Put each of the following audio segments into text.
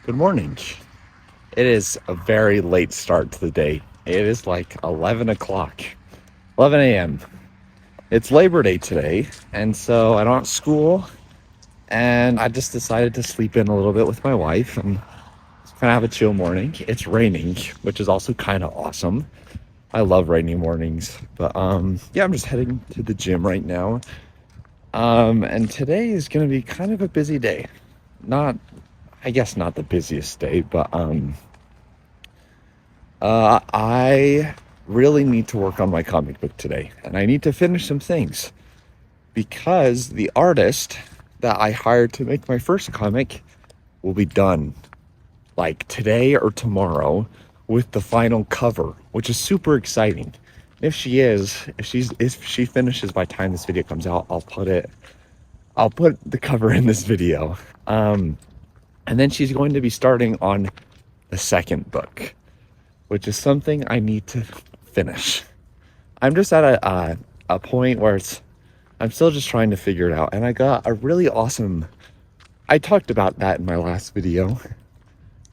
Good morning. It is a very late start to the day. It is like 11 o'clock, 11 a.m. It's Labor Day today, and so I don't have school, and I just decided to sleep in a little bit with my wife and kind of have a chill morning. It's raining, which is also kind of awesome. I love rainy mornings, but yeah, I'm just heading to the gym right now. And today is going to be kind of a busy day. Not, I guess not the busiest day, but I really need to work on my comic book today, and I need to finish some things because the artist that I hired to make my first comic will be done like today or tomorrow with the final cover, which is super exciting. If she finishes by the time this video comes out, I'll put the cover in this video. And then she's going to be starting on the second book, which is something I need to finish. I'm just at a point where I'm still just trying to figure it out. And I got a really awesome, I talked about that in my last video,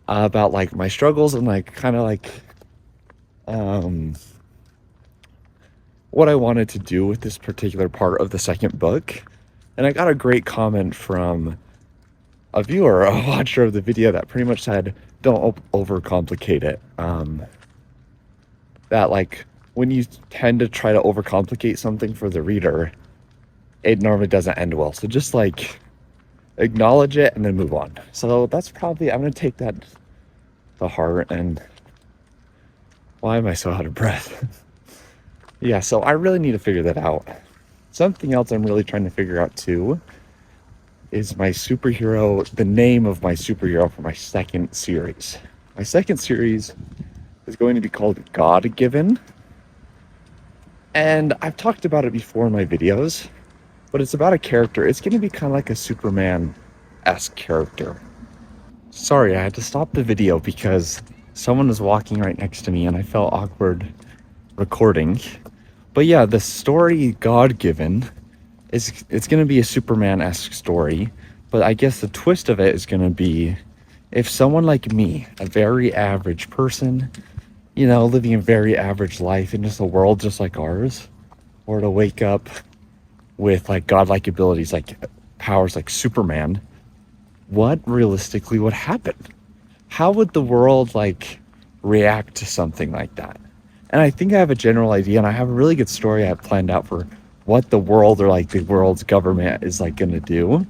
about like my struggles and like kind of like what I wanted to do with this particular part of the second book. And I got a great comment from a viewer, a watcher of the video, that pretty much said, don't overcomplicate it. That like when you tend to try to overcomplicate something for the reader, it normally doesn't end well. So just like acknowledge it and then move on. So that's probably, I'm going to take that to heart. And why am I so out of breath? Yeah, so I really need to figure that out. Something else I'm really trying to figure out too is my superhero, the name of my superhero for my second series. My second series is going to be called God Given. And I've talked about it before in my videos, but it's about a character. It's going to be kind of like a Superman-esque character. Sorry, I had to stop the video because someone was walking right next to me and I felt awkward recording. But yeah, the story God Given it's going to be a Superman-esque story, but I guess the twist of it is going to be if someone like me, a very average person, you know, living a very average life in just a world just like ours, were to wake up with like godlike abilities, like powers like Superman, what realistically would happen? How would the world like react to something like that? And I think I have a general idea, and I have a really good story I have planned out for what the world or like the world's government is like gonna do.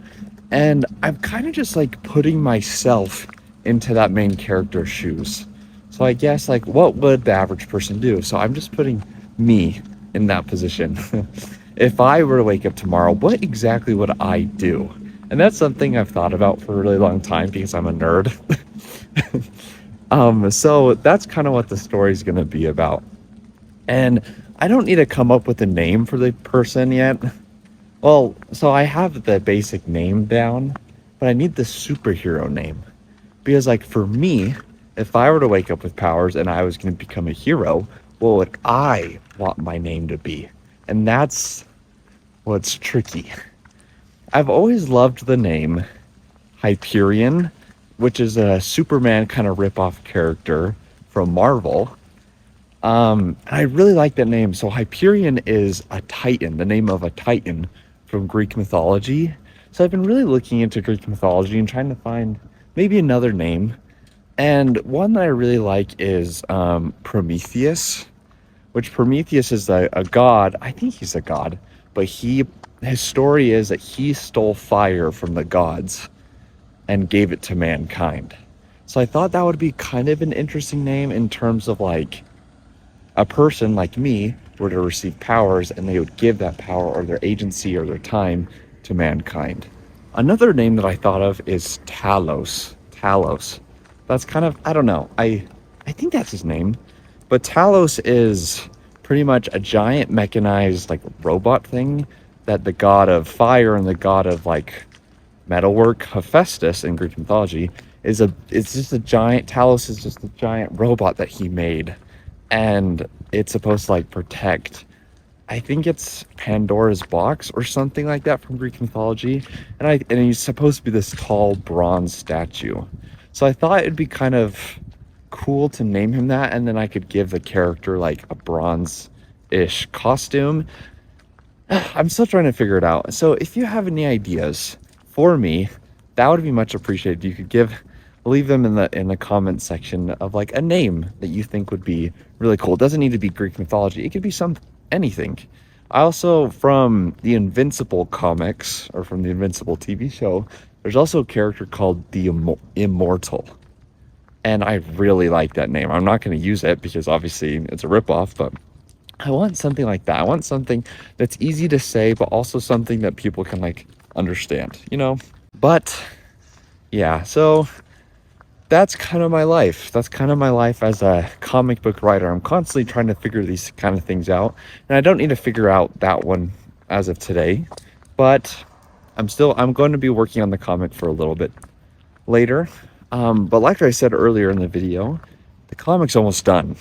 And I'm kind of just like putting myself into that main character's shoes. So I guess like what would the average person do? So I'm just putting me in that position. If I were to wake up tomorrow, what exactly would I do? And that's something I've thought about for a really long time because I'm a nerd. So that's kind of what the story is going to be about. And I don't need to come up with a name for the person yet. Well, so I have the basic name down, but I need the superhero name. Because like for me, if I were to wake up with powers and I was going to become a hero, what would I want my name to be? And that's what's tricky. I've always loved the name Hyperion, which is a Superman kind of rip-off character from Marvel. And I really like that name. So Hyperion is a titan, the name of a titan from Greek mythology. So I've been really looking into Greek mythology and trying to find maybe another name. And one that I really like is Prometheus, which Prometheus is a god. I think he's a god, but his story is that he stole fire from the gods and gave it to mankind. So I thought that would be kind of an interesting name in terms of like a person like me were to receive powers and they would give that power or their agency or their time to mankind. Another name that I thought of is Talos. Talos. That's kind of, I don't know. I think that's his name. But Talos is pretty much a giant mechanized like robot thing that the god of fire and the god of like metalwork, Hephaestus in Greek mythology, it's just a giant, Talos is just a giant robot that he made. And it's supposed to like protect, I think it's Pandora's box or something like that from Greek mythology. And he's supposed to be this tall bronze statue. So I thought it'd be kind of cool to name him that, and then I could give the character like a bronze-ish costume. I'm still trying to figure it out. So if you have any ideas for me, that would be much appreciated. You could leave them in the comment section of like a name that you think would be really cool. It doesn't need to be Greek mythology. It could be anything. I also, from the Invincible comics, or from the Invincible TV show, there's also a character called the Immortal. And I really like that name. I'm not going to use it because obviously it's a ripoff, but I want something like that. I want something that's easy to say, but also something that people can like understand, you know? But yeah, so that's kind of my life. That's kind of my life as a comic book writer. I'm constantly trying to figure these kind of things out. And I don't need to figure out that one as of today, but I'm going to be working on the comic for a little bit later. But like I said earlier in the video, the comic's almost done.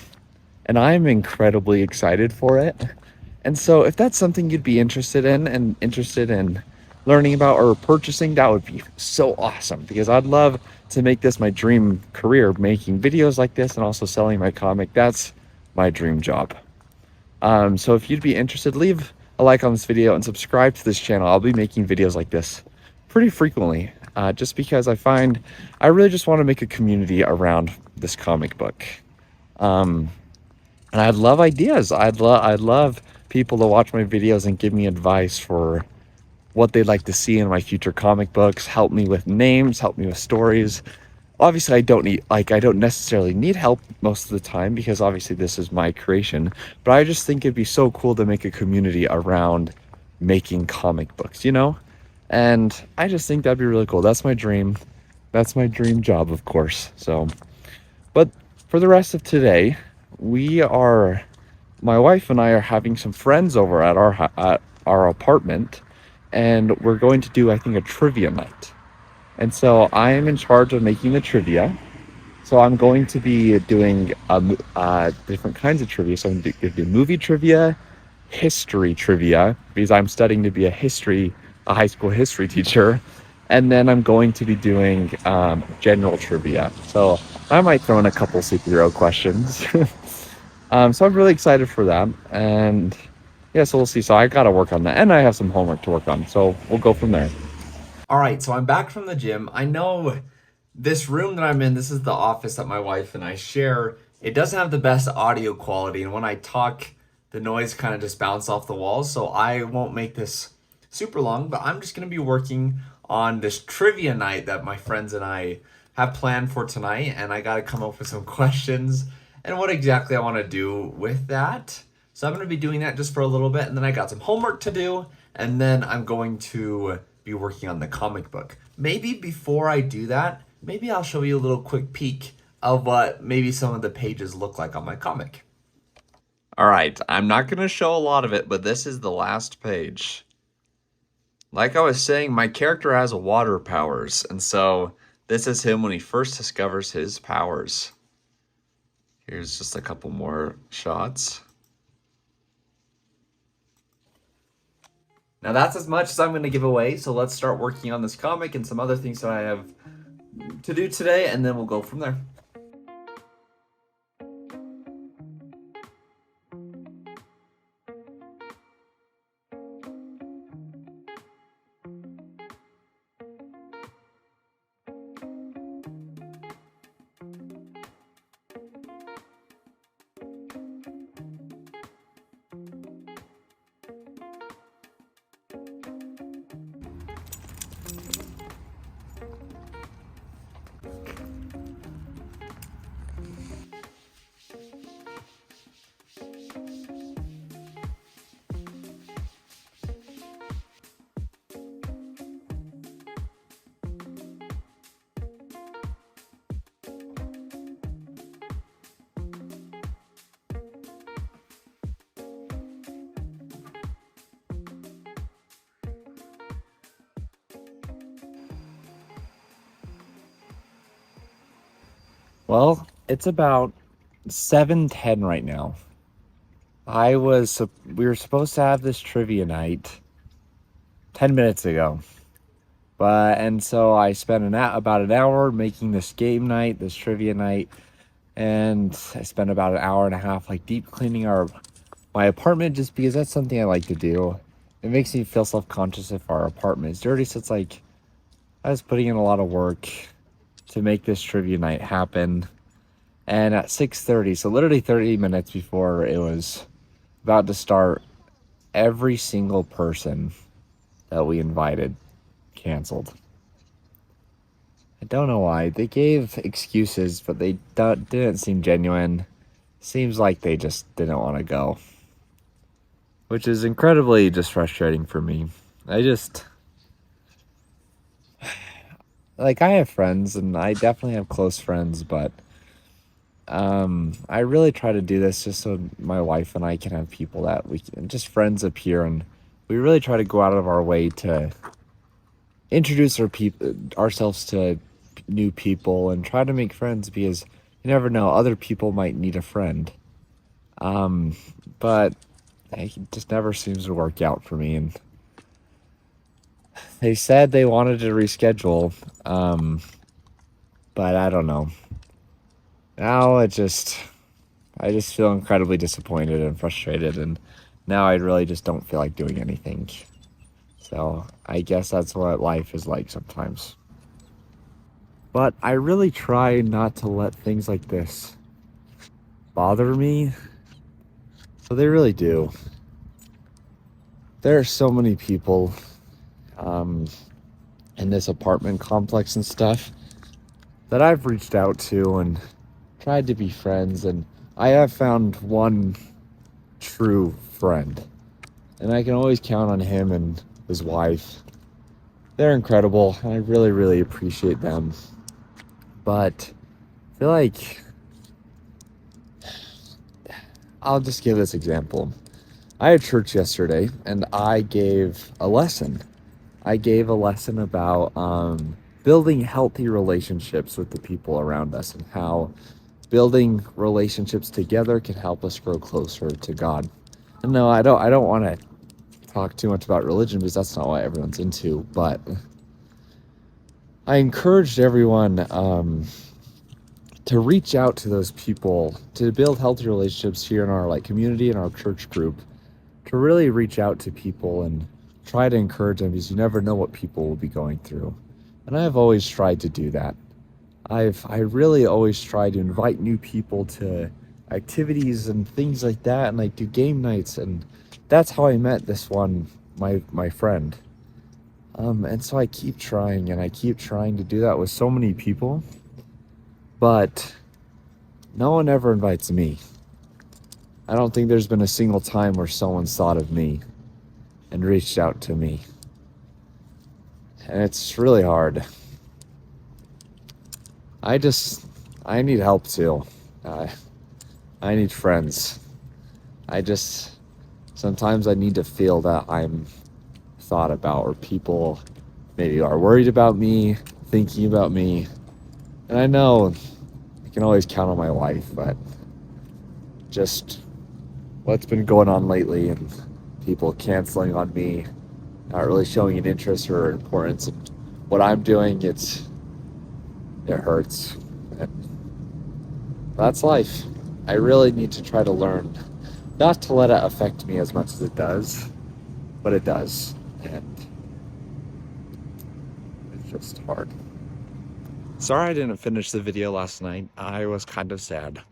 And I'm incredibly excited for it. And so if that's something you'd be interested in and interested in learning about or purchasing, that would be so awesome, because I'd love to make this my dream career, making videos like this and also selling my comic. That's my dream job. So if you'd be interested, leave a like on this video and subscribe to this channel. I'll be making videos like this pretty frequently, just because I really just want to make a community around this comic book. And I'd love ideas. I'd love people to watch my videos and give me advice for what they'd like to see in my future comic books, help me with names, help me with stories. Obviously, I don't necessarily need help most of the time, because obviously this is my creation, but I just think it'd be so cool to make a community around making comic books, you know? And I just think that'd be really cool. That's my dream. That's my dream job, of course. So, but for the rest of today, my wife and I are having some friends over at our apartment, and we're going to do, I think, a trivia night. And so I am in charge of making the trivia. So I'm going to be doing different kinds of trivia. So I'm going to do movie trivia, history trivia, because I'm studying to be a high school history teacher. And then I'm going to be doing general trivia. So I might throw in a couple superhero questions. So I'm really excited for that. And yeah, so we'll see. So I got to work on that. And I have some homework to work on. So we'll go from there. All right, so I'm back from the gym. I know this room that I'm in, this is the office that my wife and I share. It doesn't have the best audio quality. And when I talk, the noise kind of just bounces off the walls. So I won't make this super long, but I'm just going to be working on this trivia night that my friends and I have planned for tonight. And I got to come up with some questions and what exactly I want to do with that. So I'm going to be doing that just for a little bit, and then I got some homework to do, and then I'm going to be working on the comic book. Maybe before I do that, maybe I'll show you a little quick peek of what maybe some of the pages look like on my comic. All right, I'm not going to show a lot of it, but this is the last page. Like I was saying, my character has water powers, and so this is him when he first discovers his powers. Here's just a couple more shots. Now that's as much as I'm going to give away, so let's start working on this comic and some other things that I have to do today, and then we'll go from there. Well, it's about 7:10 right now. We were supposed to have this trivia night 10 minutes ago, And so I spent about an hour making this game night, this trivia night, and I spent about an hour and a half like deep cleaning my apartment, just because that's something I like to do. It makes me feel self-conscious if our apartment is dirty, so it's like I was putting in a lot of work to make this trivia night happen. And at 6:30, so literally 30 minutes before it was about to start, every single person that we invited canceled. I don't know why. They gave excuses, but they didn't seem genuine. Seems like they just didn't want to go, which is incredibly just frustrating for me. I just, like, I have friends, and I definitely have close friends, but I really try to do this just so my wife and I can have people that we can, just friends up here, and we really try to go out of our way to introduce ourselves to new people and try to make friends, because you never know, other people might need a friend. But it just never seems to work out for me, and they said they wanted to reschedule, but I don't know. Now I just feel incredibly disappointed and frustrated, and now I really just don't feel like doing anything. So I guess that's what life is like sometimes. But I really try not to let things like this bother me. So they really do. There are so many people in this apartment complex and stuff that I've reached out to and tried to be friends, and I have found one true friend, and I can always count on him and his wife. They're incredible, and I really, really appreciate them. But I feel like I'll just give this example. I had church yesterday, and I gave a lesson. I gave a lesson about building healthy relationships with the people around us, and how building relationships together can help us grow closer to God. And no, I don't want to talk too much about religion, because that's not what everyone's into. But I encouraged everyone to reach out to those people, to build healthy relationships here in our community and our church group, to really reach out to people and try to encourage them, because you never know what people will be going through. And I've always tried to do that. I really always try to invite new people to activities and things like that, and do game nights, and that's how I met this one, my friend. And so I keep trying, and I keep trying to do that with so many people, but no one ever invites me. I don't think there's been a single time where someone's thought of me and reached out to me. And it's really hard. I need help too. I need friends. Sometimes I need to feel that I'm thought about, or people maybe are worried about me, thinking about me. And I know I can always count on my wife, but just what's been going on lately, and people canceling on me, not really showing an interest or importance in what I'm doing, it hurts. And that's life. I really need to try to learn not to let it affect me as much as it does, but it does. And it's just hard. Sorry I didn't finish the video last night. I was kind of sad.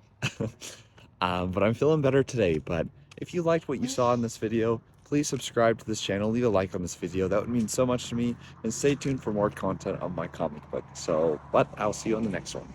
But I'm feeling better today. But if you liked what you saw in this video, please subscribe to this channel, leave a like on this video. That would mean so much to me. And stay tuned for more content on my comic book. But I'll see you on the next one.